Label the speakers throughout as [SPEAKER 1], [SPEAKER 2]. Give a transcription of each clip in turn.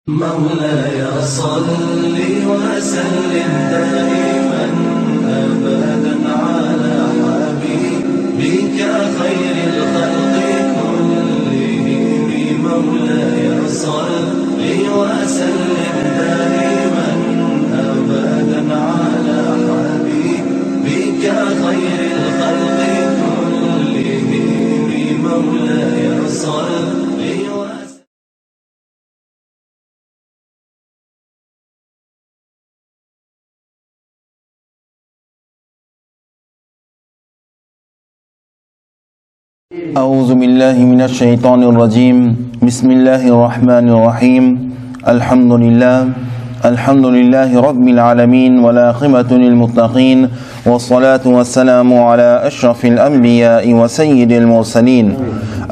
[SPEAKER 1] مولاي صل وسلم دائما أبدا على حبيبك خير الخلق كلهم. مولاي صل وسلم دائما أبدا على حبيبك خير الخلق كلهم. مولاي صل
[SPEAKER 2] أعوذ بالله من الشيطان الرجيم. بسم الله الرحمن الرحيم. الحمد لله رب العالمين والعاقبة للمتقين، والصلاة والسلام على أشرف الأنبياء وسيد المرسلين.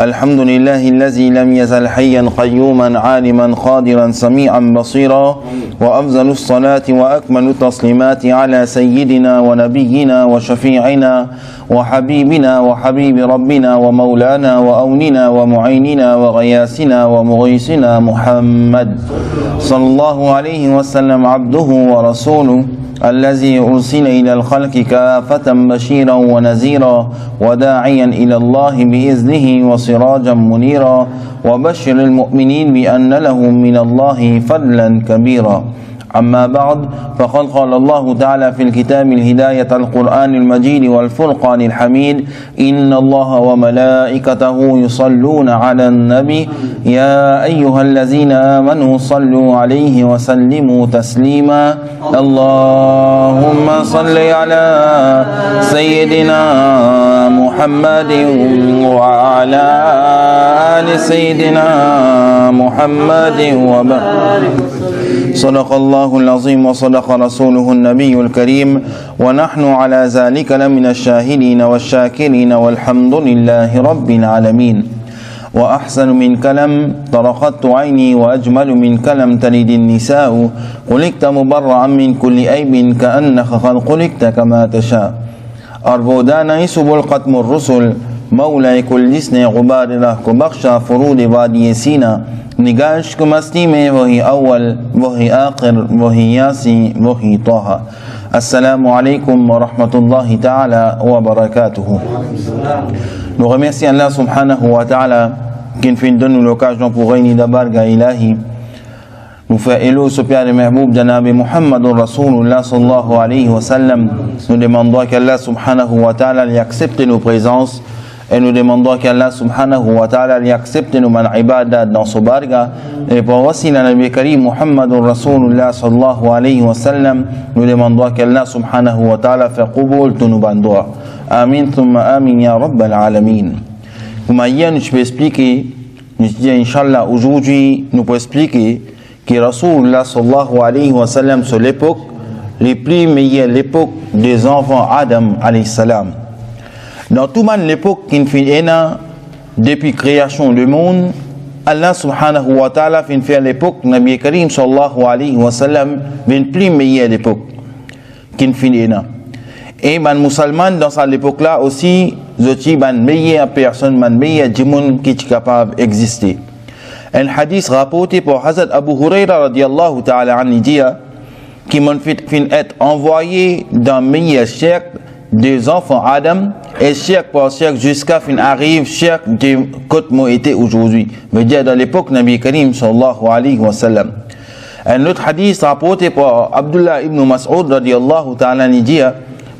[SPEAKER 2] الحمد لله الذي لم يزل حيا قيوما عالما قادرا سميعا بصيرا، وأفضل الصلاة وأكمل التسليمات على سيدنا ونبينا وشفيعنا وحبيبنا وحبيب ربنا ومولانا وأوننا ومعيننا وغياثنا ومغيثنا محمد صلى الله عليه وسلم، عبده ورسوله الذي أرسل إلى الخلق كافة بشيرا ونذيرا وداعيا إلى الله بإذنه وسراجا منيرا، وبشر المؤمنين بأن لهم من الله فضلا كبيرا. أما بعد، فقد قال الله تعالى في الكتاب الهداية القرآن المجيد والفرقان الحميد: إن الله وملائكته يصلون على النبي يا أيها الذين آمنوا صلوا عليه وسلموا تسليما. اللهم صل على سيدنا محمد وعلى آل سيدنا محمد وبارك. صدق الله العظيم وصدق رسوله النبي الكريم، ونحن على ذلك لمن الشاهدين والشاكرين، والحمد لله رب العالمين. وأحسن من كلام طرقت عيني، وأجمل من كلام تلد النساء، خلقت مبرعا من كل عيب كأنك قد خلقت كما تشاء. أربودانا يسبل قتم الرسل، مولاي كل جسن غبار له كبخشى فرود وادي سينا. نگاش کو مستی میں وہی اول وہی آخر وہی یاسی وہی طه. Assalamu alaikum wa rahmatullahi ta'ala wa barakatuhu. Nous remercions Allah subhanahu wa ta'ala qui nous donne l'occasion pour réunir d'Abarga Ilahi. Nous faisons élo ce père de Mahboub de Nabi Muhammad Rasulullah sallallahu alayhi wa sallam. Nous demandons qu'Allah subhanahu wa ta'ala lui accepte nos présences, et nous demandons qu'Allah subhanahu wa ta'ala lui accepte nos ibadat dans ce barga. Et pour aussi la Nabi Karim Muhammad Rasulullah sallallahu alayhi wa sallam, nous demandons qu'Allah subhanahu wa ta'ala fait qubul tous nos bandois. Amin thumma amin ya rabbal alamin. Comme hier, je peux expliquer, je dis Inch'Allah, aujourd'hui, nous pouvons expliquer que Rasulullah sallallahu alayhi wa sallam, sur l'époque, les plus meilleures, l'époque des enfants Adam alayhi salam. Dans toute l'époque qui fait depuis création du monde, Allah subhanahu wa ta'ala fait faire l'époque Nabi Karim sallallahu alayhi wa sallam, une plus meilleure l'époque qui fait et les musulmans dans cette époque là aussi, ils sont meilleure personne, meilleure du monde qui est capable d'exister. Un hadith rapporté par Hazrat Abu Huraira radiyallahu ta'ala anhu dit qui m'ont fait être envoyé dans le meilleur siècle des enfants Adam, et siècle par siècle jusqu'à fin arrive siècle de côté moi était aujourd'hui, veut dire dans l'époque Nabi Karim sallallahu alayhi wa sallam. Un autre hadith rapporté par Abdullah ibn Mas'ud radiyallahu ta'ala dit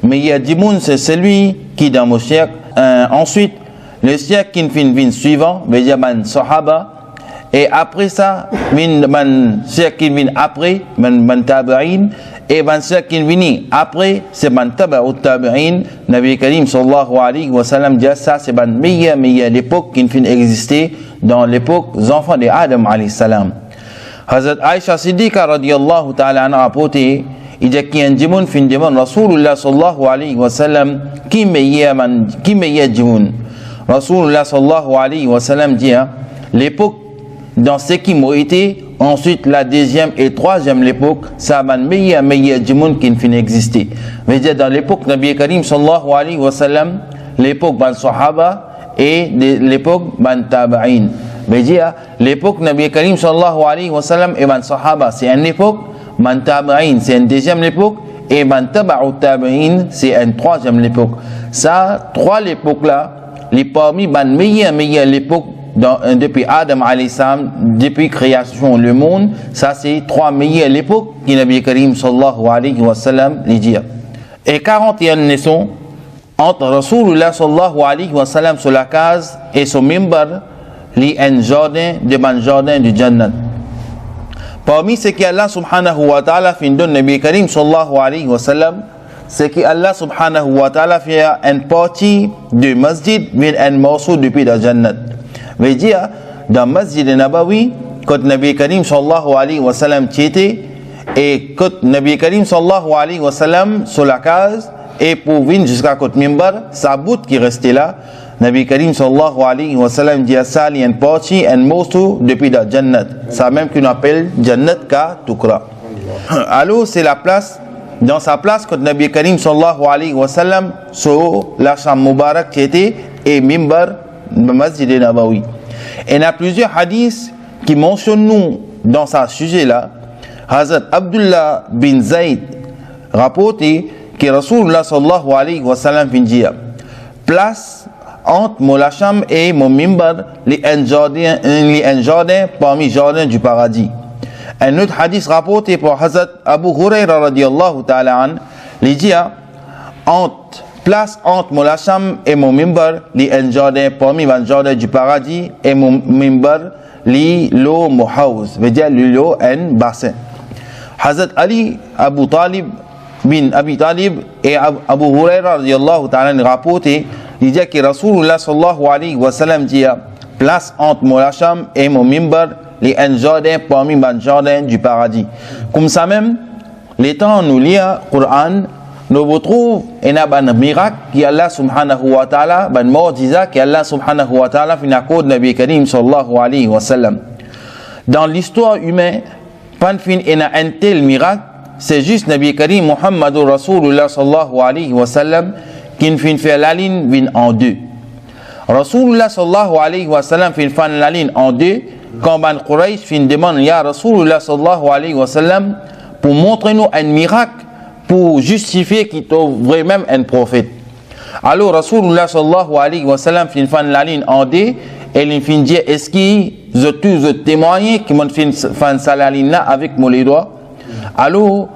[SPEAKER 2] meilleur du monde c'est celui qui dans mon siècle. Ensuite le siècle qui vient suivant veut dire man sahaba, et après ça man siècle qui vient après man tabi'in, et ben ce qui vient après c'est ben tabaout tabi'in. Nabi Karim sallallahu alayhi wa sallam dit ça c'est ben meilleure l'époque qui finit exister dans l'époque des enfants de Adam alayhi salam. Hazrat Aisha Siddiqa radiyallahu ta'ala anha rapporté, il dit qu'il y a un djimoun fin djimoun Rasulullah sallallahu alayhi wa sallam qui meilleur djimoun. Rasulullah sallallahu alayhi wa sallam dit l'époque dans ce qui m'a été. Ensuite, la deuxième et troisième l'époque, ça va meilleur du monde qui ne finit exister. Mais dans l'époque Nabi Karim sallallahu alayhi wa sallam, l'époque ban sahaba et l'époque ban tabi'in. Dia l'époque Nabi Karim sallallahu alayhi wa sallam et ban sahaba, c'est une époque, man tabi'in, c'est une deuxième époque, et man taba'u tabi'in, c'est une troisième époque. Ça, trois époques là, les parmi ban meilleure l'époque depuis Adam alayhi salam, depuis création le monde, ça c'est trois meilleures l'époque qui Nabi Karim sallallahu alayhi wa sallam les dit. Et 41 naissances entre Rasulullah sallallahu alayhi wa sallam sur la case et son mimbar, li un jardin de ban jardin du Jannat. Parmi ce que Allah subhanahu wa ta'ala fin donne Nabi Karim sallallahu alayhi wa sallam, c'est que Allah subhanahu wa ta'ala fait une partie du masjid, mais un morceau depuis le Jannat. Veut dire, dans le masjid Nabawi, quand Nabi Karim sallallahu alayhi wa sallam était, et quand Nabi Karim sallallahu alayhi wa sallam sur la case, et pour venir jusqu'à côté mimbar, sa bout qui restait là, Nabi Karim sallallahu alayhi wa sallam dit à ça, il y a une partie, un morceau depuis le Jannat. Ça même qu'on appelle Jannat ka Tukra. Alors c'est la place, dans sa place, quand Nabi Karim sallallahu alayhi wa sallam sur la chambre Mubarak qui était, et mimbar, Masjid Nabawi. Et il y a plusieurs hadiths qui mentionnent nous dans ce sujet-là. Hazrat Abdullah bin Zayd rapporté que Rasulullah sallallahu alayhi wa sallam dit place entre mon lacham et mon mimbar un jardin parmi les jardins du paradis. Un autre hadith rapporté par Hazrat Abu Huraira radiyallahu ta'ala an, il dit place entre mon lacham et mon mimbar un jardin parmi les jardins du paradis et mon mimbar l'eau muhawz, veut dire l'eau un bassin. Hazrat Ali Abu Talib bin Abi Talib et Abu Huraira radiyallahu ta'ala rapporté, il dit que Rasulullah sallallahu alayhi wa sallam dit place entre mon lacham et mon mimbar un jardin parmi les jardins du paradis. Comme ça même, les temps nous lit le Coran, nous retrouvons un miracle qui Allah subhanahu wa ta'ala, un mu'jiza qui Allah subhanahu wa ta'ala fin accorde Nabi Karim sallallahu alayhi wa sallam. Dans l'histoire humaine, pas fin un tel miracle, c'est juste Nabi Karim Muhammadur Rasulullah sallallahu alayhi wa sallam qui fin fait la ligne en deux. Rasulullah sallallahu alayhi wa sallam fin fait la ligne en deux quand Ban Quraysh fin demande ya Rasulullah sallallahu alayhi wa sallam pour montrer nous un miracle pour justifier qu'il est vraiment un prophète. Alors Rasulullah sallallahu alayhi wa sallam fin fait la ligne en deux et il fin dit est-ce que je témoigne qui m'ont fait la ligne là avec mon doigts. Alors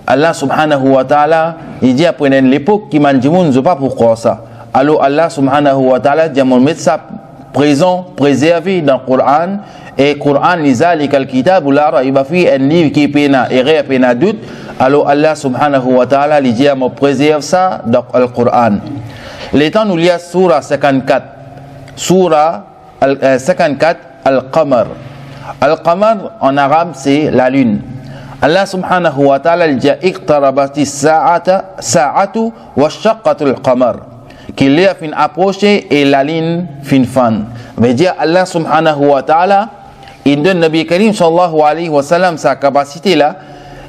[SPEAKER 2] Allah subhanahu wa ta'ala il dit après l'époque qui m'a dit je sais pas pourquoi ça. Alors Allah subhanahu wa ta'ala dit mon mettre ça présent préservé dans le Coran et Coran lizalika al-kitab la raiba fi un livre qui pena et pena doute. Alors Allah subhanahu wa ta'ala il dit me préserve ça dans le Coran. Les temps nous lit surah 54 surah 54 al-Qamar. Al-Qamar en arabe c'est la lune. Allah subhanahu wa ta'ala il dit iqtarabati sa'atu wa shaqqatu al-qamar qu'il est fin approché et la ligne fin fan. Veut dire Allah subhanahu wa ta'ala il donne Nabi Karim sallallahu alayhi wa sallam sa capacité là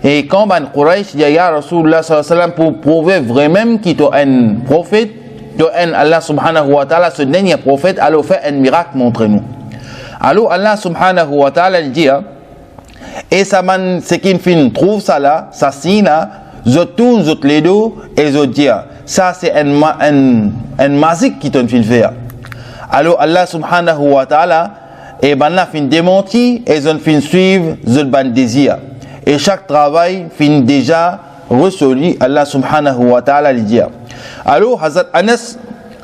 [SPEAKER 2] et quand Ban Quraysh dit ya Rasulullah sallallahu alayhi wa sallam pour prouver vraiment qu'il est un prophète, Allah subhanahu wa ta'ala ce dernier prophète alors fait un miracle montre-nous. Alors Allah subhanahu wa ta'ala il dit et ça man ce qui fin trouve ça là ça signe là je tourne je les deux et je dis ça c'est un magique qui t'en fin faire. Alors Allah subhanahu wa ta'ala et ben là fin démenti et je fin suivre je ban désir et chaque travail fin déjà résolu. Allah subhanahu wa ta'ala lui dit alors Hazrat Anas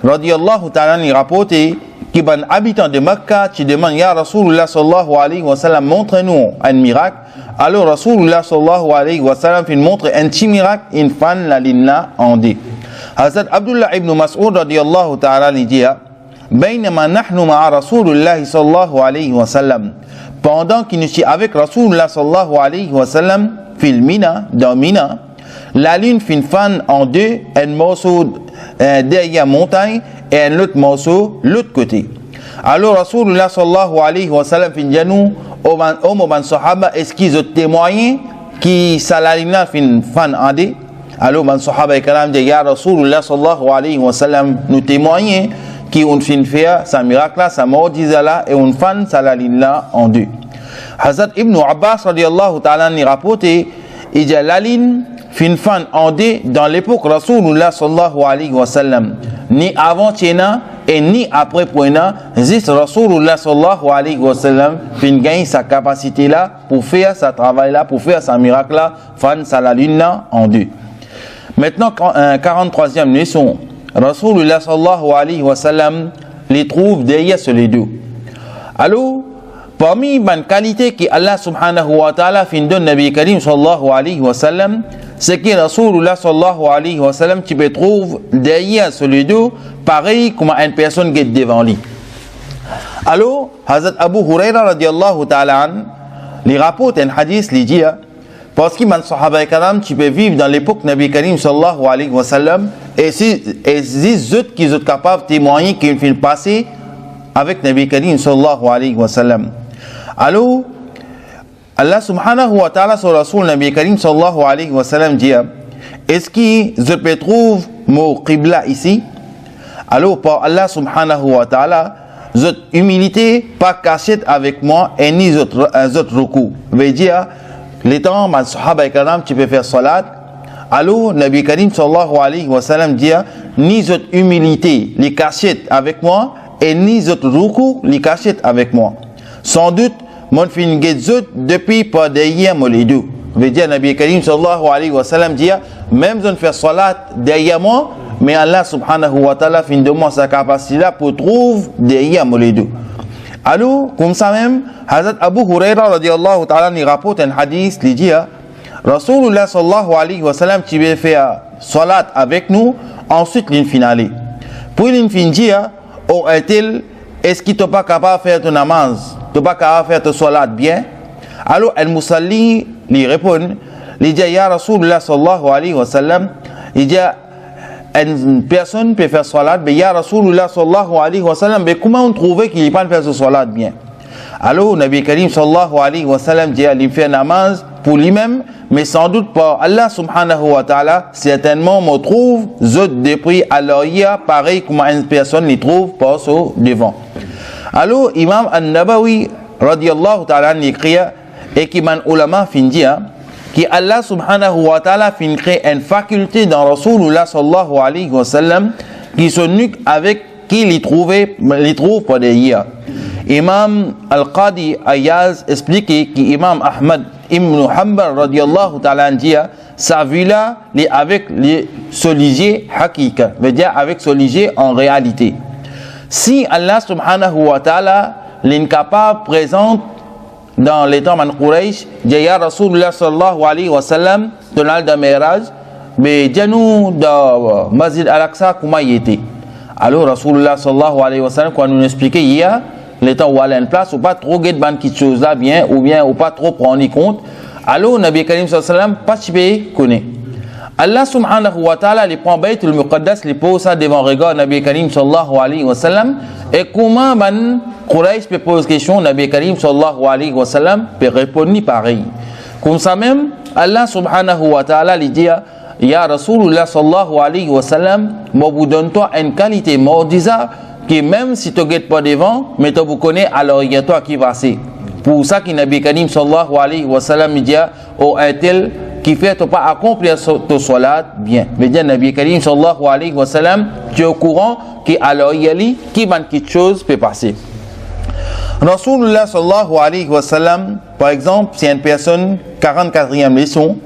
[SPEAKER 2] radiyallahu ta'ala il rapporté qui ban habitant de Mecca qui demande ya Rasulullah sallallahu alayhi wa sallam montre-nous un miracle. Alors Rasulullah sallallahu alayhi wa sallam fin montre un petit miracle in fan la lina en deux. Hazrat Abdullah ibn Mas'ud radiyallahu ta'ala lui dit بينما نحن مع رسول الله صلى الله عليه وسلم pendant qu'il nous est avec Rasulullah sallallahu alayhi wa sallam fil Mina dans Mina la lune fin fan en deux un morceau derrière montagne et un autre morceau l'autre côté. Alors Rasulullah sallallahu alayhi wa sallam fin janou au moment sahaba est-ce qu'ils ont témoigné qui ça la lune fin fan en deux. Alors man sahaba kalam dit ya Rasulullah sallallahu alayhi wa sallam nous témoigner qui on fin faire sa miracle là, sa mordisa là et on fan sa la ligne là en deux. Hazrat Ibn Abbas radiyallahu ta'ala ni rapporté, il dit la ligne fin fan en deux dans l'époque Rasulullah sallallahu alayhi wa sallam, ni avant Tchena et ni après Poena, juste Rasulullah sallallahu alayhi wa sallam fin gagne sa capacité là pour faire sa travail là, pour faire sa miracle là, fan sa la ligne là en deux. Maintenant, 43e leçon, Rasulullah sallallahu alayhi wa sallam les trouve derrière sur les deux. Alors, parmi les qualités que Allah subhanahu wa ta'ala fin donne Nabi Karim sallallahu alayhi wa sallam, c'est que Rasulullah sallallahu alayhi wa sallam tu peux trouver derrière sur les deux, pareil comme une personne qui est devant lui. Alors, Hazrat Abu Huraira radiallahu ta'ala an, les rapports un hadith, les dit, parce que man sahaba karam tu peux vivre dans l'époque Nabi Karim sallallahu alayhi wa sallam et si autres qui sont capables de témoigner qu'ils ont passé avec Nabi Karim sallallahu alayhi wa sallam. Alors Allah subhanahu wa ta'ala sur Rasul Nabi Karim sallallahu alayhi wa sallam dit, est-ce que je peux trouver mon qibla ici? Alors par Allah subhanahu wa ta'ala, votre humilité pas cachée avec moi et ni votre recours. Veut dire les temps, man sahaba karam, tu peux faire salat. Alors, Nabi Karim sallallahu alayhi wa sallam dit, ni votre humilité les cachette avec moi, et ni votre recours les cachette avec moi. Sans doute, mon fin getzot depuis pas derrière moi les deux. Veut dire, Nabi Karim sallallahu alayhi wa sallam dit, même je ne fais salat derrière moi, mais Allah subhanahu wa ta'ala fin de moi sa capacité là pour trouver derrière moi les deux. Alors, comme ça même, Hazrat Abu Huraira radiallahu ta'ala ni rapporte un hadith, il dit, Rasulullah sallallahu alayhi wa sallam, tu veux faire salat avec nous, ensuite l'in finale. Puis l'in fin dit, oh est-il, est-ce qu'il n'est pas capable de faire ton namaz, tu n'es pas capable de faire ton salat bien? Alors, al-Musalli lui répond, il dit, ya Rasulullah sallallahu alayhi wa sallam, il dit, une personne peut faire salat, mais ya Rasulullah sallallahu alayhi wa sallam, mais comment on trouvait qu'il n'est pas faire ce salat bien? Alors, Nabi Karim sallallahu alayhi wa sallam dit, il fait namaz pour lui-même, mais sans doute pas Allah subhanahu wa ta'ala, certainement me trouve, zot depuis, alors il y a pareil comme une personne les trouve pas au devant. Alors, Imam An-Nabawi, radiallahu ta'ala, écrit, et qui man ulama fin dit, que Allah subhanahu wa ta'ala fin crée une faculté dans Rasulullah sallallahu alayhi wa sallam qui sont uniques avec qui les trouve pas derrière. Imam Al-Qadi Ayaz explique qu'Imam Ahmad ibn Hanbal radiallahu ta'ala dit sa vue là avec les solidiers hakika, veut dire avec solidiers en réalité. Si Allah subhanahu wa ta'ala l'incapable présente dans les temps man Quraysh, ya Rasulullah sallallahu alayhi wa sallam de l'Al-Damiraj, mais dis-nous dans Masjid Al-Aqsa comment il était. Alors Rasulullah sallallahu alayhi wa sallam, quand nous expliquait hier, les temps où aller en place, ou pas trop guetter ban quelque chose là bien, ou bien ou pas trop prendre en compte. Alors Nabi Karim sallallahu alayhi wa sallam, pas tu connaît. Allah subhanahu wa ta'ala les prend Baytul Muqaddas, les pose ça devant regard Nabi Karim sallallahu alayhi wa sallam, et comment ban Quraysh peut poser question, Nabi Karim sallallahu alayhi wa sallam peut répondre pareil. Comme ça même, Allah subhanahu wa ta'ala lui dit, ya Rasulullah sallallahu alayhi wa sallam, moi vous donne toi une qualité mordisa, que même si tu ne guettes pas devant, mais tu vous connais, alors il y a toi qui va passer. Pour ça que Nabi Karim sallallahu alayhi wa sallam dit, oh un-tel qui fait pas accomplir ton salat bien. Mais dire Nabi Karim sallallahu alayhi wa sallam, tu es au courant que alors il y a lui qui va quelque chose peut passer. Rasulullah sallallahu alayhi wa sallam, par exemple, c'est une personne, 44e leçon,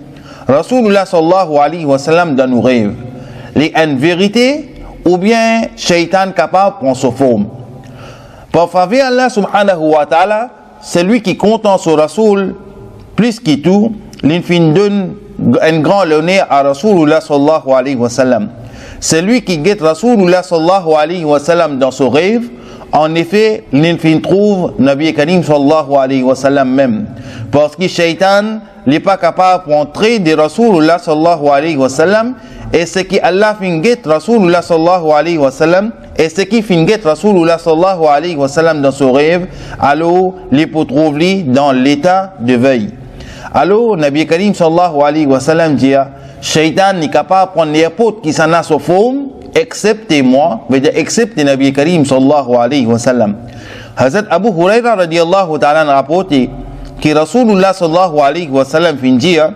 [SPEAKER 2] Rasulullah sallallahu alayhi wa sallam dans nos rêves. Les une vérité ou bien shaitan capable prend sa forme. Pour faveur Allah subhanahu wa ta'ala, c'est lui qui compte en son Rasoul plus que tout, l'infini donne un grand honneur à Rasulullah sallallahu alayhi wa sallam. C'est lui qui guette Rasulullah sallallahu alayhi wa sallam dans son rêve. En effet, l'infini trouve Nabi Karim sallallahu alayhi wa sallam même. Parce que Shaitan n'est pas capable d'entrer de Rasulullah sallallahu alayhi wa sallam. Et ce qui Allah finget Rasulullah sallallahu alayhi wa sallam, et ce qui finget Rasulullah sallallahu alayhi wa sallam dans son rêve, alors les peut trouver dans l'état de veille. Alors, Nabi Karim sallallahu alayhi wa sallam dit, Shaitan n'est capable de prendre n'importe qui s'en a sa forme, excepté moi, veut dire excepté Nabi Karim sallallahu alayhi wa sallam. Hazrat Abu Hurairah radiyallahu ta'ala rapporté que Rasulullah sallallahu alayhi wa sallam fin dire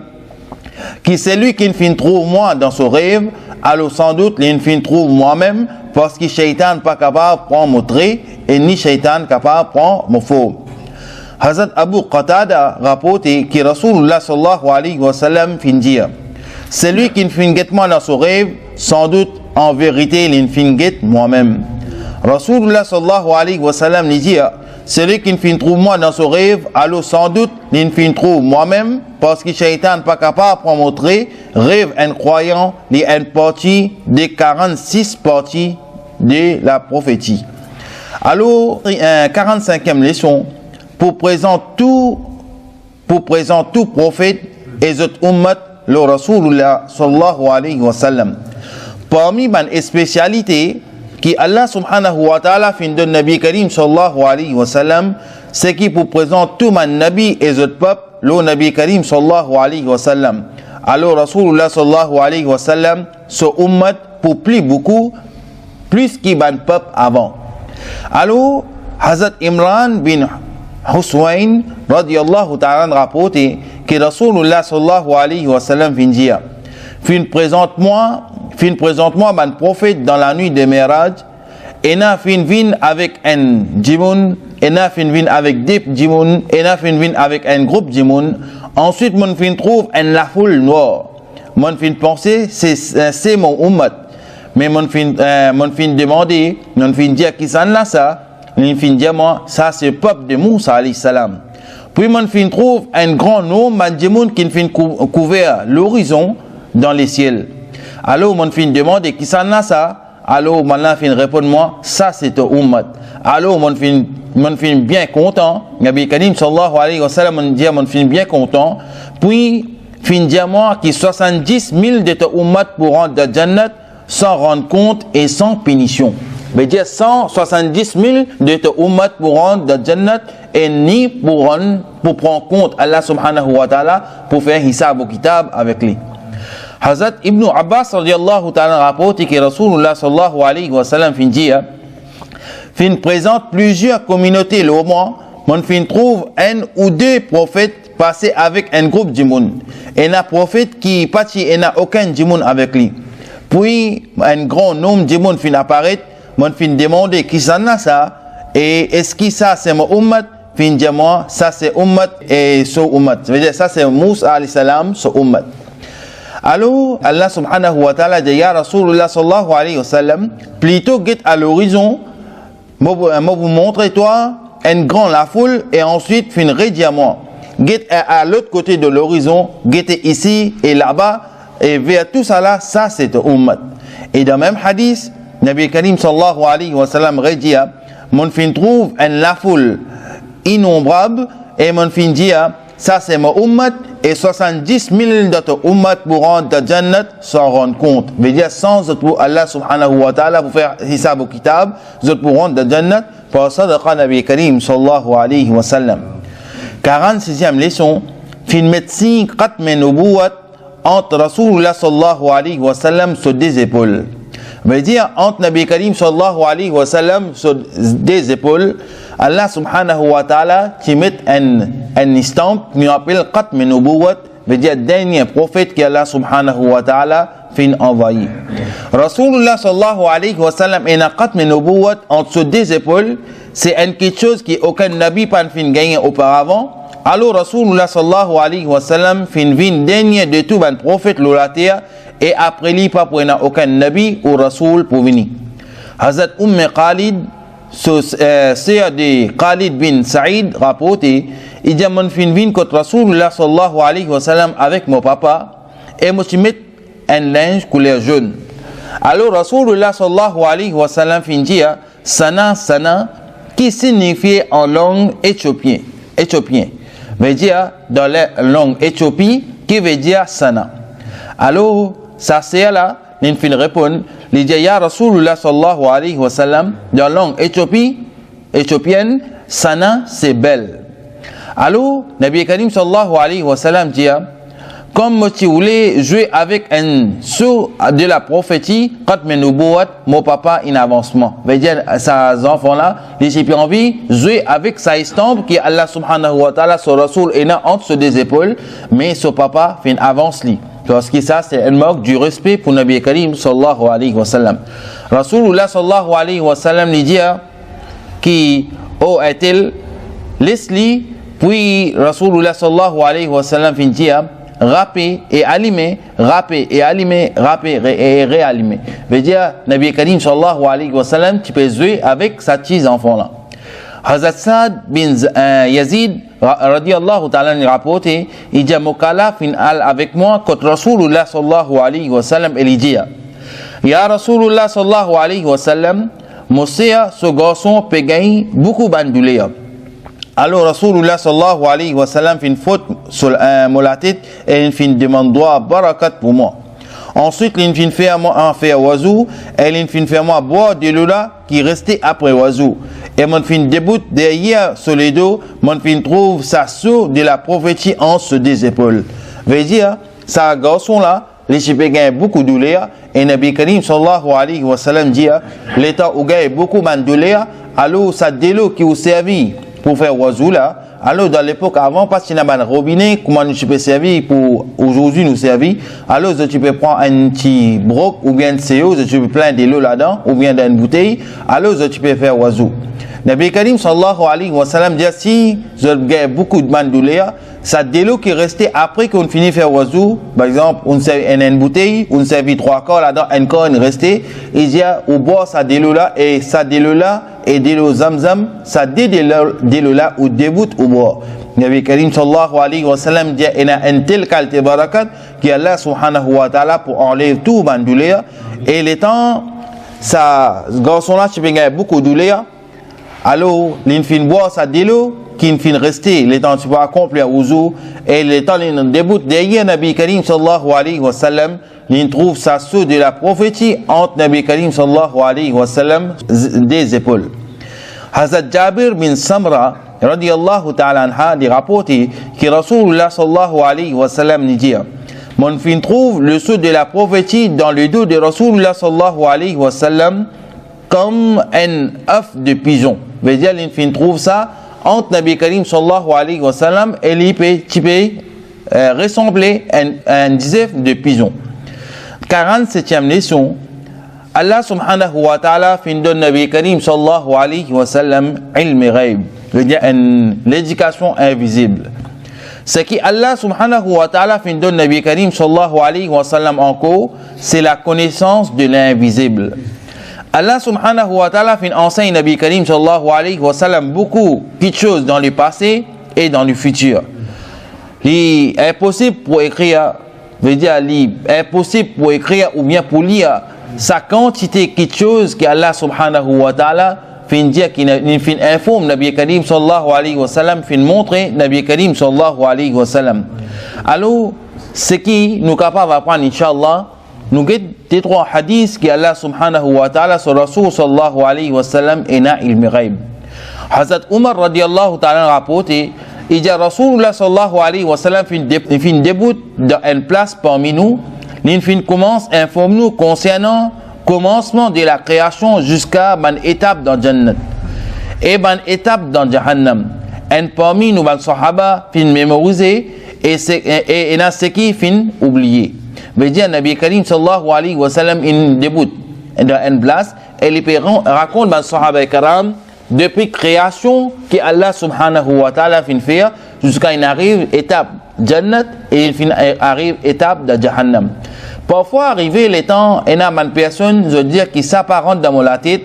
[SPEAKER 2] que celui qui fin trouve moi dans ce rêve, alors sans doute il fin trouve moi-même, parce que Shaitan pas capable de prendre mon trait et ni Shaitan capable de prendre mon faux. Hazrat Abu Qatada rapporté que Rasulullah sallallahu alayhi wa sallam fin dire celui qui fin guette moi dans ce rêve, sans doute en vérité il fin guette moi-même. Rasulullah sallallahu alayhi wa sallam dit celui qui fin trouve moi dans ce rêve, alors sans doute il fin trouve moi-même, parce que Shaitan pas capable de montrer rêve incroyant les une partie des 46 parties de la prophétie. Alors 45e leçon pour présenter tout prophète et cette ummat le Rasulullah sallallahu alayhi wa sallam. Parmi les spécialités qui Allah subhanahu wa ta'ala fin de Nabi Karim sallallahu alayhi wa sallam, c'est qui pour présenter tout man Nabi et ce peuple, le Nabi Karim sallallahu alayhi wa sallam. Alors Rasulullah sallallahu alayhi wa sallam, ce ummat pour plus qui ban peuple avant. Alors Hazrat Imran bin Huswain radiyallahu ta'ala rapporté que Rasulullah sallallahu alayhi wa sallam fin dire fin présente-moi ban prophète dans la nuit de Miraj, et na fin vin avec un djimoun, et na fin vin avec des djimoun, et na fin vin avec un groupe djimoun. Ensuite mon fin trouve la foule noire. Mon fin penser c'est mon ummat, mais mon fin demander, mon fin dire qui s'en là ça, mon fin dire moi ça c'est le peuple de Moussa alayhi salam. Puis mon fin trouve un grand nombre de djimoun qui fin couvert l'horizon dans les ciels. Alors mon fin demande qui s'en là ça, alors mon fin répond moi ça c'est un ummat. Alors mon fin bien content, Nabi Karim sallallahu alayhi wa sallam mon fin bien content, puis fin dit moi qui 70 000 de ta ummat pour rentrer dans Jannat sans rendre compte et sans punition. Veut dire 170 000 de ta ummat pour rentrer dans Jannat et ni pour prendre compte Allah subhanahu wa ta'ala pour faire hisab au kitab avec lui. Hazrat Ibn Abbas radiyallahu ta'ala rapporte que Rasulullah sallallahu alayhi wa sallam fin présente plusieurs communautés le mois, mon fin trouve un ou deux prophètes passés avec un groupe d'imoun, et un prophète qui parti et n'a aucun d'imoun avec lui. Puis un grand nombre d'imoun fin apparaître, mon fin demander qui s'en a ça, et est-ce que ça c'est mon ummat? Fin dire moi ça c'est ummat et ce ummat, ça veut dire ça c'est Moussa alayhi salam ce ummat. Alors, Allah subhanahu wa ta'ala dit ya Rasulullah sallallahu alayhi wa sallam, plutôt guette à l'horizon, moi vous montrer toi, un grand la foule, et ensuite fin redire moi. Guette à l'autre côté de l'horizon, guette ici et là-bas, et vers tout ça là, ça c'est ummat. Et dans le même hadith, Nabi Karim sallallahu alayhi wa sallam redit, mon fin trouve un la foule innombrable, et mon fin dit, ça c'est mon ummat, et 70 000 d'autres ummat pour rentrer dans Jannat sans rendre compte. Veut dire sans pour Allah subhanahu wa ta'ala pour faire hisab au kitab, pour rentrer dans Jannat, pour sadaqa Nabi Karim sallallahu alayhi wa sallam. 46e leçon, fin médecine khatm nubuwat entre Rasulullah sallallahu alayhi wa sallam sur des épaules. Veut dire entre Nabi Karim sallallahu alayhi wa sallam sur des épaules, Allah subhanahu wa ta'ala qui met un estampe qui appelle Khatm Nubuwat, veut dire dernier prophète que Allah subhanahu wa ta'ala fin envoyé. Rasulullah sallallahu alayhi wa sallam et na Khatm Nubuwat entre deux épaules, c'est quelque chose qui aucun nabi pas fin gagné auparavant. Alors Rasulullah sallallahu alayhi wa sallam fin vin dernier de tout ban prophète de la terre, et après lui pas pour aucun nabi ou rasoul pour venir. Hazrat Khalid c'est de Khalid bin Saïd rapporté, il dit mon fin vin contre Rasulullah sallallahu alayhi wa sallam avec mon papa, et moi je mets un linge couleur jaune. Alors Rasulullah sallallahu alayhi wa sallam fin dit sana qui signifie en langue éthiopien veut dire dans la langue éthiopie qui veut dire sana. Alors ça c'est là il fin répond, il dit ya Rasulullah sallallahu alayhi wa sallam dans la langue éthiopienne sana c'est belle. Alors Nabi Karim sallallahu alayhi wa sallam dit comme si vous voulez jouer avec un sceau de la prophétie, quand mon papa in avancement. Veut dire, ces enfants-là, les ont envie de jouer avec sa estampe qui Allah subhanahu wa ta'ala, son Rasoul, est entre ses épaules, mais son papa fait une avance li. Parce que ça, c'est un marque du respect pour Nabi Karim sallallahu alayhi wa sallam. Rasulullah sallallahu alayhi wa sallam lui dit qui est-il, laisse-li, puis Rasulullah sallallahu alayhi wa sallam fin dit râper et allumer, râper et allumer, râper et réallumer. Veut dire, Nabi Karim sallallahu alayhi wa sallam, tu peux jouer avec sa petits enfants-là. Hazrat Saad bin Yazid radiyallahu ta'ala rapporte, il dit Mokala fin al avec moi contre Rasulullah sallallahu alayhi wa sallam, il dit Ya Rasulullah sallallahu alayhi wa sallam, Moussa, ce garçon peut gagner beaucoup bandoulé. Alors Rasulullah sallallahu alayhi wa sallam fait une faute sur la tête et il fait une demande droit barakat pour moi. Ensuite il fait faire moi un faire oiseau et il fait faire moi boire de l'eau là qui restait après oiseau. Et mon fin débute derrière sur les dos, mon fin trouve sa sceau de la prophétie en ce des épaules. Veut dire, ça garçon là, les chipés gagnent beaucoup de douleur et Nabi Karim sallallahu alayhi wa sallam dit, l'état où gagne beaucoup de douleur, alors ça délo qui vous servit pour faire oiseau là. Alors dans l'époque avant, parce qu'il y a un robinet, comment nous peux servir pour aujourd'hui nous servir. Alors tu peux prendre un petit broc ou bien un CO, tu peux plein de l'eau là-dedans ou bien d'une bouteille. Alors tu peux faire oiseau. Nabi Karim sallallahu alayhi wa sallam dit si vous avez beaucoup de mandoulea, ça de l'eau qui restait après qu'on finit faire oiseau, par exemple on servi une bouteille, on servi 3 quarts là-dedans, un quart resté, il dit au boire ça de l'eau là et ça de l'eau là et de l'eau zamzam, ça de l'eau là ou débute au boire. Nabi Karim sallallahu alayhi wa sallam dit il y a un tel qualité barakat qui Allah subhanahu wa ta'ala pour enlever tout mandoulea et les temps ça garçon là tu peux gagner beaucoup de douleur. Alors, l'infin boire ça de l'eau, qui infin rester, les temps tu peux accomplir aux eaux, et les temps l'in débute derrière Nabi Karim sallallahu alayhi wa sallam, l'in trouve sa sceau de la prophétie entre Nabi Karim sallallahu alayhi wa sallam des épaules. Hazrat Jabir bin Samra, radiyallahu ta'ala anha, dit rapporté, que Rasulullah sallallahu alayhi wa sallam dit, mon fin trouve le sceau de la prophétie dans le dos de Rasulullah sallallahu alayhi wa sallam, comme un œuf de pigeon. Veut dire, l'infin trouve ça entre Nabi Karim sallallahu alayhi wa sallam et il peut ressembler à un œuf de pigeon. 47e leçon, Allah subhanahu wa ta'ala fin donne Nabi Karim sallallahu alayhi wa sallam ilm ghaib. Veut dire l'éducation invisible. Ce qui Allah subhanahu wa ta'ala fin donne Nabi Karim sallallahu alayhi wa sallam encore, c'est la connaissance de l'invisible. Allah subhanahu wa ta'ala fin enseigne Nabi Karim sallallahu alayhi wa sallam beaucoup de choses dans le passé et dans le futur. Il est possible pour écrire, veut dire, il est possible pour écrire ou bien pour lire sa quantité de choses que Allah subhanahu wa ta'ala fin dire qu'il fin informe Nabi Karim sallallahu alayhi wa sallam, fin montrer Nabi Karim sallallahu alayhi wa sallam. Alors, ce qui nous capable d'apprendre, Inch'Allah, nous avons des 3 hadiths qui Allah subhanahu wa ta'ala sur Rasul sallallahu alayhi wa sallam et na ilmi ghaib. Hazrat Umar radiyallahu ta'ala rapporté, il dit Rasulullah sallallahu alayhi wa sallam fin début dans une place parmi nous, il fin commence à informer nous concernant commencement de la création jusqu'à une étape dans Jannat et une étape dans Jahannam. Et parmi nous, les sahaba fin mémoriser et dans ce qui fin oublier. Veut dire Nabi Karim sallallahu alayhi wa sallam il débute dans une place et il raconte dans Sahaba Karam depuis création que Allah subhanahu wa ta'ala fin faire jusqu'à une arrive étape Jannat et il fin arrive étape de Jahannam. Parfois arrivé les temps et n'a une personne je dire qui s'apparente dans la tête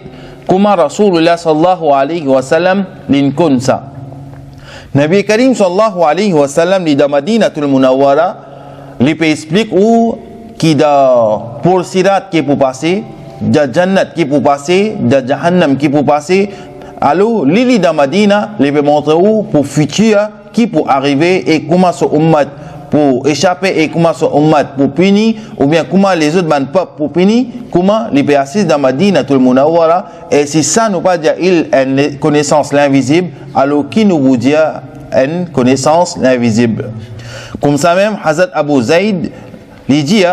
[SPEAKER 2] comment Rasulullah sallallahu alayhi wa sallam l'incon ça. Nabi Karim sallallahu alayhi wa sallam li dans Madinatul Munawwara il peut expliquer où qui da pour sirat qui pour passer, da jannat qui pour passer, da jahannam qui pour passer. Alors lili da Madina, il peut montrer où pour futur qui pour arriver et comment son ummat pour échapper et comment son ummat pour punir ou bien comment les autres man peuple pour punir, comment il peut assis dans Madina tout le Munawwara et si ça nous pas dire il une connaissance l'invisible, alors qui nous vous dit une connaissance l'invisible. Comme ça même, Hazrat Abu Zayd, il dit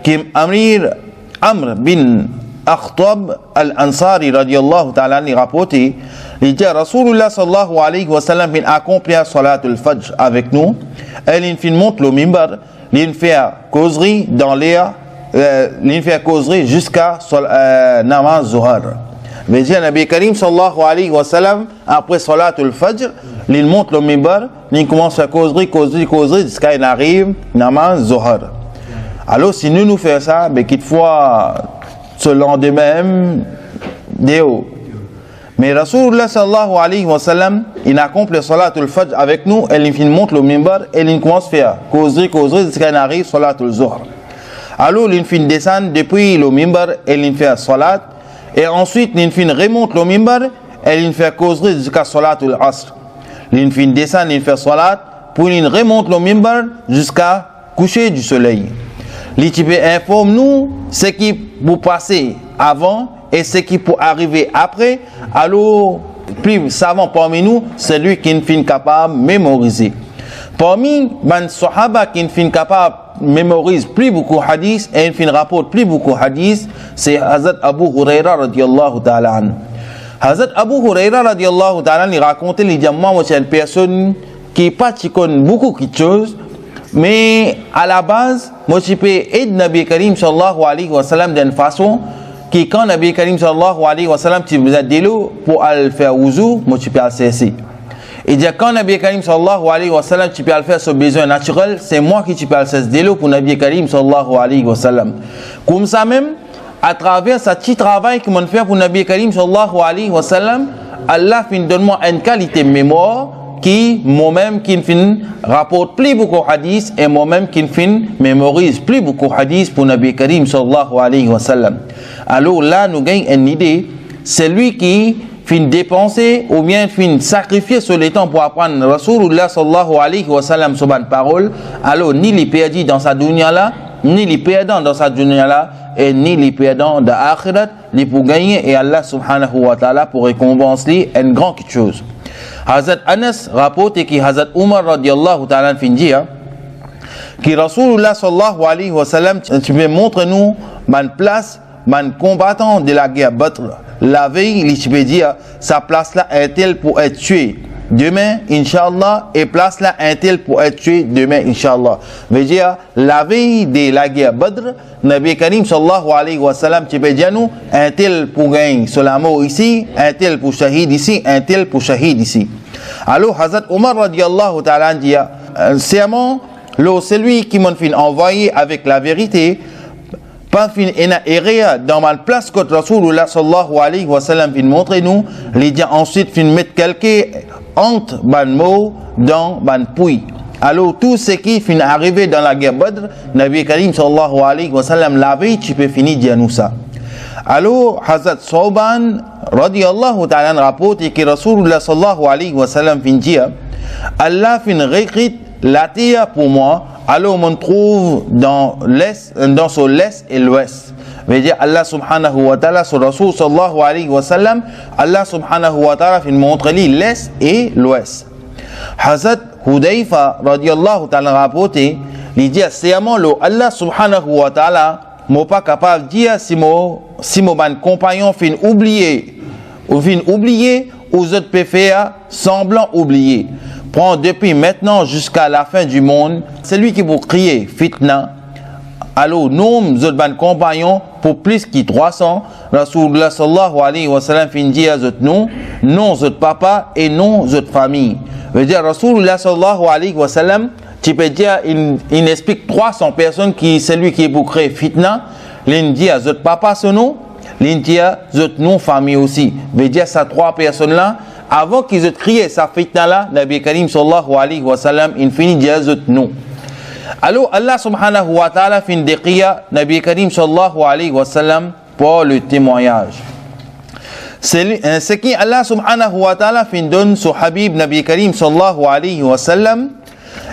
[SPEAKER 2] que Amr bin Akhtab al-Ansari radiyallahu ta'ala il rapporté, il dit Rasulullah sallallahu alayhi wa sallam vient accomplir salatul fajr avec nous, il fin monte le mimbar, il fait causerie dans l'air, il fait causerie jusqu'à namaz zuhar. Mais dit Nabi Karim sallallahu alayhi wa sallam après salatul fajr, il monte le mimbar, il commence à causerie jusqu'à il arrive namaz zuhar. Alors si nous faisons ça, mais quelquefois ce lendemain, Déo. Mais Rasulullah sallallahu alayhi wa sallam, il accomplit salatul fajr avec nous, et il monte le mimbar, et il commence à faire causerie jusqu'à il arrive salatul zuhr. Alors il fin descend depuis le mimbar, et il fait salat, et ensuite il fin remonte le mimbar, et il fait causerie jusqu'à salatul asr. Il fin descend, il fait salat, puis il remonte le mimbar jusqu'à coucher du soleil. L'ITP informe nous ce qui peut passer avant et ce qui peut arriver après. Alors, plus savant parmi nous, c'est lui qui est capable de mémoriser. Parmi les Sahaba qui est capable de mémoriser plus beaucoup de hadiths et qui rapporte plus beaucoup de hadiths, c'est Hazrat Abu Huraira radiyallahu ta'ala anhu. Hazrat Abu Huraira radiyallahu ta'ala anhu, il racontait, il dit, moi, c'est une personne qui connaît beaucoup de choses. Mais à la base, moi je peux aider Nabi Karim sallallahu alayhi wa sallam d'une façon qui quand Nabi Karim sallallahu alayhi wa sallam tu besoin de l'eau pour aller faire wuzu, moi je peux le cesser. Et dire quand Nabi Karim sallallahu alayhi wa sallam tu peux le faire ce besoin naturel, c'est moi qui tu peux le cesser de l'eau pour Nabi Karim sallallahu alayhi wa sallam. Comme ça même, à travers ce petit travail que moi fait pour Nabi Karim sallallahu alayhi wa sallam, Allah fin donne-moi une qualité de mémoire qui moi-même qui fin rapporte plus beaucoup de hadiths et moi-même qui fin mémorise plus beaucoup de hadiths pour Nabi Karim sallallahu alayhi wa sallam. Alors là nous gagnons une idée, c'est lui qui fin dépenser ou bien fin sacrifier sur le temps pour apprendre Rasulullah sallallahu alayhi wa sallam sur bonne parole. Alors ni les perdus dans sa dunya là, ni les perdants dans sa dunya là, et ni les perdants de l'akhirat, les pour gagner et Allah subhanahu wa ta'ala pour récompenser une grande chose. Hazrat Anas rapporte que Hazrat Umar radiyallahu ta'ala fin dit que Rasulullah sallallahu alayhi wa sallam tu me montres nous ma place, man combattant de la guerre Badr. La veille, il peut dire sa place là est-elle pour être tué demain, Inch'Allah, et place là est-elle pour être tué demain, Inch'Allah. Veut dire la veille de la guerre Badr, Nabi Karim sallallahu alayhi wa sallam tu peux dire nous est-elle pour gagner sur la mort ici, est-elle pour shahid ici, est-elle pour shahid ici. Alors Hazrat Omar radiyallahu ta'ala dit serment c'est lui qui m'a fait envoyer avec la vérité pas fin ena erré dans ma place que Rasulullah sallallahu alayhi wa sallam fin montrer nous les dit ensuite fin mettre quelqu'un entre ban mot dans ban puits. Alors tout ce qui fin arrivé dans la guerre Badr, Nabi Karim sallallahu alayhi wa sallam la veille tu peux finir dire nous ça. Alors Hazrat Sauban radiyallahu ta'ala rapporte que Rasulullah sallallahu alayhi wa sallam fin dit Allah fin réécrit la terre pour moi. Alors on trouve dans l'est, dans l'est et l'ouest. Veut dire Allah subhanahu wa ta'ala sur Rasul sallallahu alayhi wa sallam, Allah subhanahu wa ta'ala fin montre l'est et l'ouest. Hazrat Hudayfa radiyallahu ta'ala rapporte, il dit serment Allah subhanahu wa ta'ala moi pas capable de dire si mon compagnon fin oublier ou autres peut faire semblant oublier. Prends depuis maintenant jusqu'à la fin du monde, c'est lui qui vous crier fitna. Alors nous, nos compagnons, pour plus que 300, Rasulullah sallallahu alayhi wa sallam fin dit à nous, non notre papa et non notre famille. Veut dire Rasulullah sallallahu alayhi wa sallam, tu peux dire, il explique 300 personnes qui c'est lui qui vous crée fitna. Il dit à notre papa son nom, il dit à notre nom famille aussi. Veut dire ces 3 personnes là. Avant qu'ils aient crié sa fitna là, Nabi Karim sallallahu alayhi wa sallam, il finit de dire non. Alors Allah subhanahu wa ta'ala fin décrire Nabi Karim sallallahu alayhi wa sallam pour le témoignage. Ce qui Allah subhanahu wa ta'ala fin donne sur Habib Nabi Karim sallallahu alayhi wa sallam,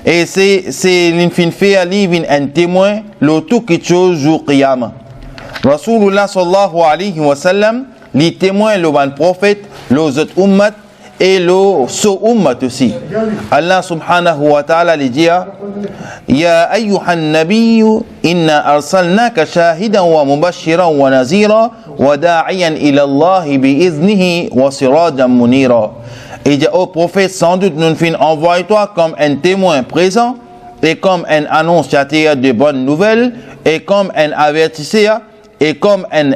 [SPEAKER 2] et c'est l'infin fait un témoin, le tout quelque chose jour qiyamah. Rasulullah sallallahu alayhi wa sallam, les témoins, le bon prophète, les autres ummat, et le so ummat aussi. Allah subhanahu wa ta'ala lui dit Ya ayyuhan nabiyyu inna arsalnaka shahidan wa mubashiran wa nazira wa da'iyan ila Allah bi iznihi wa sirajan munira. Il dit au prophète, sans doute nous nous envoyons toi comme un témoin présent et comme un annonciateur de bonnes nouvelles et comme un avertisseur et comme un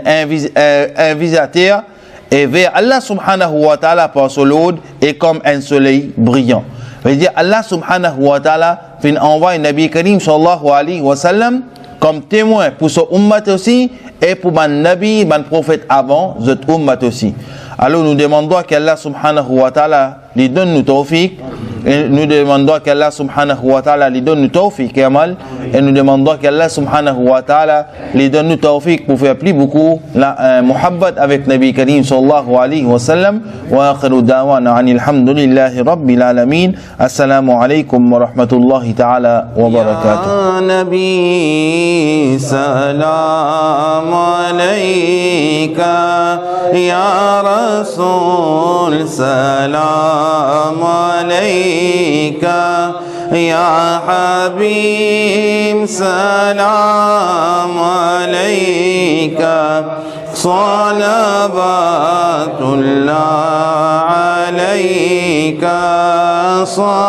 [SPEAKER 2] invitateur et vers Allah subhanahu wa ta'ala par son lot et comme un soleil brillant. veut dire Allah subhanahu wa ta'ala fin envoie Nabi Karim sallallahu alayhi wa sallam comme témoin pour son ummat aussi et pour man Nabi, man prophète avant, cette ummat aussi. Alors nous demandons qu'Allah subhanahu wa ta'ala lui donne nous tawfiq, et nous demandons qu'Allah subhanahu wa ta'ala lui donne nous tawfiq et amal, et nous demandons qu'Allah subhanahu wa ta'ala lui donne nous tawfiq pour faire plus beaucoup la muhabbat avec Nabi Karim sallallahu alayhi wa sallam. Wa akhiru da'wana anil hamdulillahi rabbil alamin. Assalamu alaykum wa rahmatullahi ta'ala wa barakatuh.
[SPEAKER 3] Ya Nabi salam alayka, Ya Rasul salam alayka, Ya Habib salam alayka, salavatullah alayka, salavatullah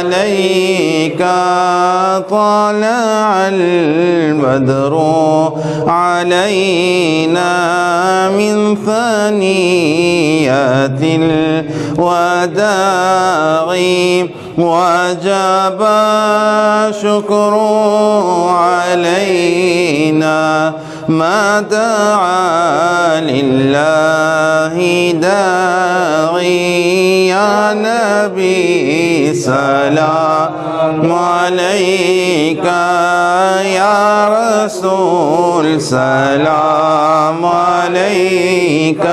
[SPEAKER 3] alayka, طلع البدر علينا من ثنيات الوداع وجب شكر علينا ما دعا لله داعي. يا نبي سلام عليك، يا رسول سلام عليك،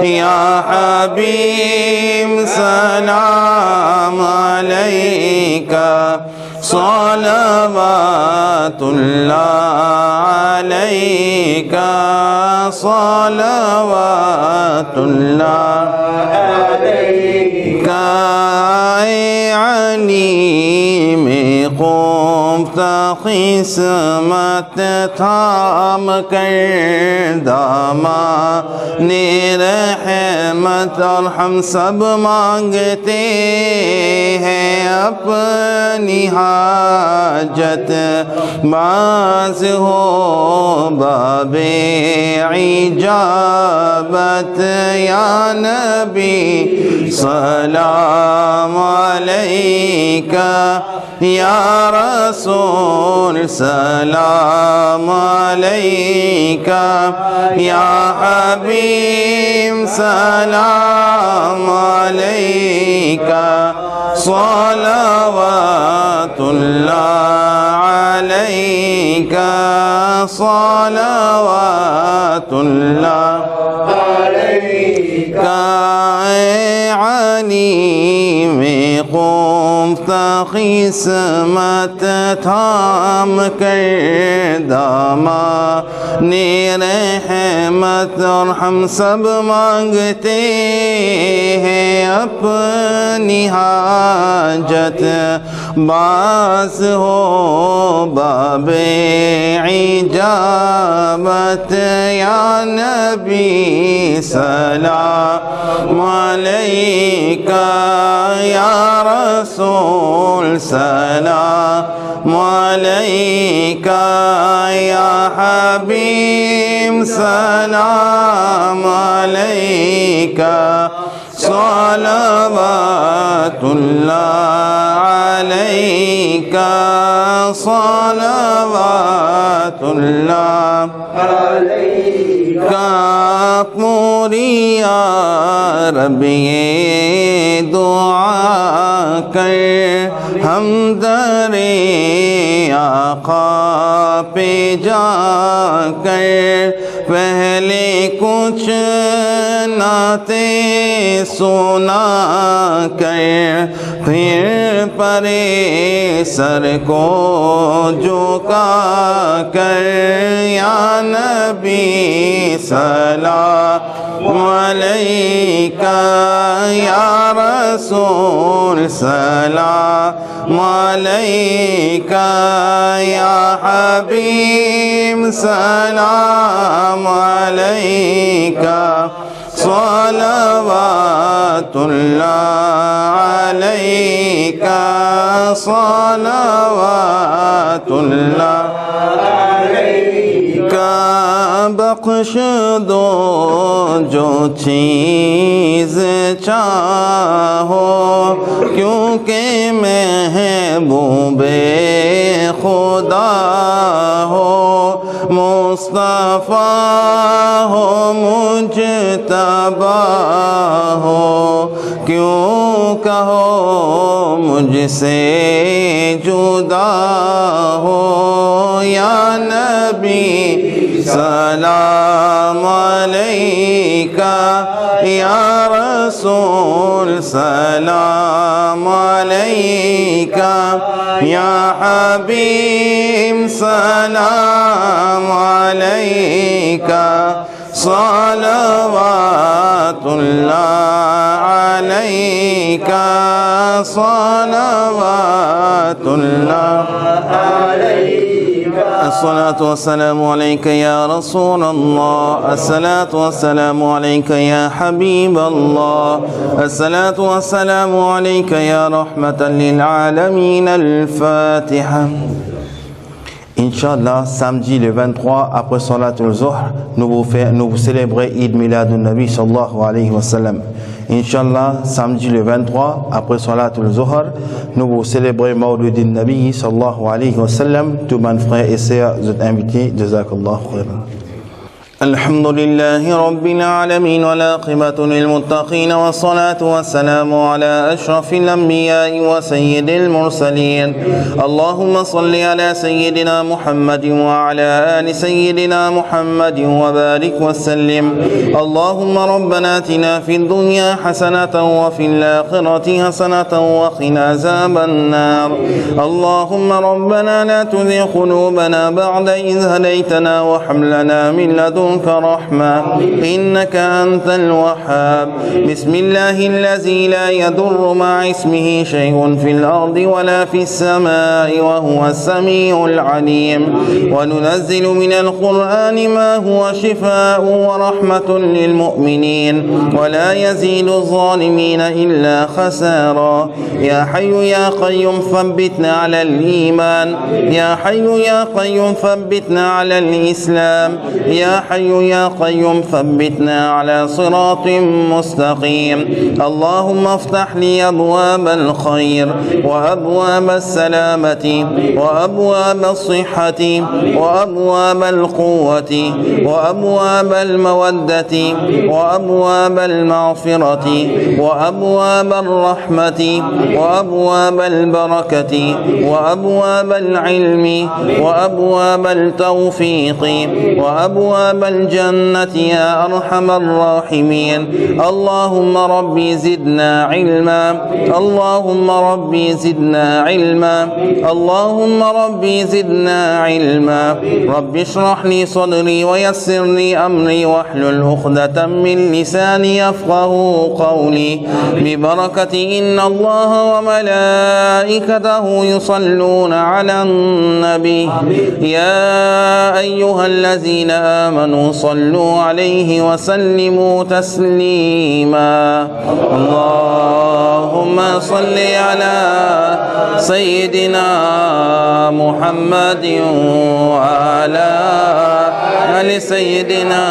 [SPEAKER 3] يا حبيب سلام عليك، صلوات الله عليك، صلوات الله عليك. عليم قمت خصمت थाम कर दामन रहमत और हम सब मांगते हैं अपनी हाजत। बाज़ हो बाबे इजाबत, या नबी सलाम अलैका, या रसूल सलाम अलैका, या हबीब सलाम अलैका, सलावतुल्लाह अलैका, सलावतुल्लाह अलैका। अलीम क़ुम्त क़िस्मत थाम कर दामन रहमत और हम सब मांगते हैं अपनी हाजत। बाज़ हो बाबे इजाबत, या नबी सलाम अलैका, या रसूल सलाम अलैका, या हबीब सलाम अलैका, सलावतुल्लाह अलैका, सलावतुल्लाह अलैका। पूरी या रब्बी ये दुआ कर हम दरे आका पे जाकर, पहले कुछ नाते सुना कर, फिर परे सर को झुका कर, या नबी सलाम अलैका या रसूल सलाम अलैका या हबीब सलाम अलैका सलावतुल्लाह अलैका सलावतुल्लाह अलैका बख्श दो जो चीज़ चाहो क्योंकि महबूबे खुदा हो मुस्तफ़ा हो मुजतबा हो क्यों कहो मुझसे जुदा हो या नबी सलाम अलैका या रसूल सलाम अलैका या हबीब सलाम अलैका सलावतुल्लाह अलैका सलावतुल्लाह अलैका अस्सलातु वस्सलामु अलैका या रसूल अल्लाह अस्सलातु वस्सलामु अलैका या हबीब अल्लाह अस्सलातु वस्सलामु अलैका या रहमतन लिल आलमीन अल-फातिहा। Inch'Allah, samedi le 23 après Salatul Zuhr, nous vous célébrons Eid Miladun Nabi sallallahu alayhi wa sallam. Inch'Allah, samedi le 23 après Salatul Zuhr, nous vous célébrons Mauludin Nabi sallallahu alayhi wa sallam. Tous mes frères et sœurs, vous êtes invités. Jazakallah khairan. الحمد لله رب العالمين والعاقبة للمتقين والصلاة والسلام على أشرف الأنبياء وسيد المرسلين. اللهم صل على سيدنا محمد وعلى آل سيدنا محمد وبارك وسلم. اللهم ربنا آتنا في الدنيا حسنة وفي الآخرة حسنة وقنا عذاب النار. اللهم ربنا لا تزغ قلوبنا بعد إذ هديتنا وهب لنا من لدنك رحمة إنك أنت الوهاب. بسم الله الذي لا يضر مع اسمه شيء في الأرض ولا في السماء وهو السميع العليم. وننزل من القرآن ما هو شفاء ورحمة للمؤمنين ولا يزيد الظالمين إلا خسارا. يا حي يا قيوم ثبتنا على الإيمان. يا حي يا قيوم ثبتنا على الإسلام. يا حي يا قيوم ثبتنا على صراط مستقيم. اللهم افتح لي أبواب الخير وأبواب السلامة وأبواب الصحة وأبواب القوة وأبواب المودة وأبواب المغفرة وأبواب الرحمة وأبواب البركة وأبواب العلم وأبواب التوفيق وأبواب الجنة يا أرحم الراحمين. اللهم ربي زدنا علما. اللهم ربي زدنا علما. اللهم ربي زدنا علما. رب اشرح لي صدري ويسر لي أمري واحلل عقدة من لساني يفقه قولي ببركة إن الله وملائكته يصلون على النبي يا أيها الذين آمنوا صلوا عليه وسلموا تسليما. اللهم صل على سيدنا محمد وعلى آل سيدنا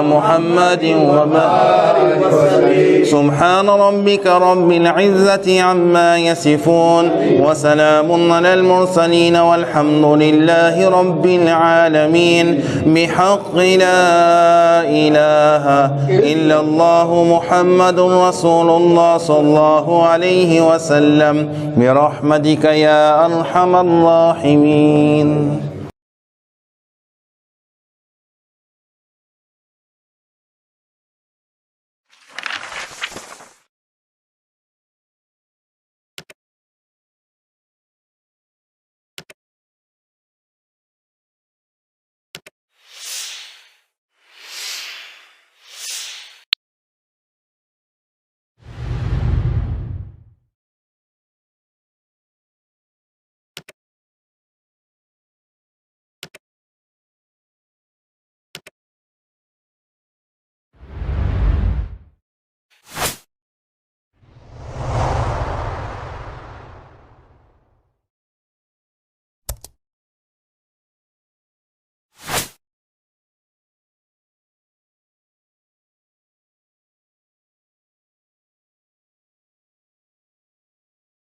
[SPEAKER 3] محمد وبارك وسلم. سبحان ربك رب العزة عما يصفون وسلام على المرسلين والحمد لله رب العالمين. بحق لا إله إلا الله محمد رسول الله صلى الله عليه وسلم برحمتك يا أرحم الراحمين.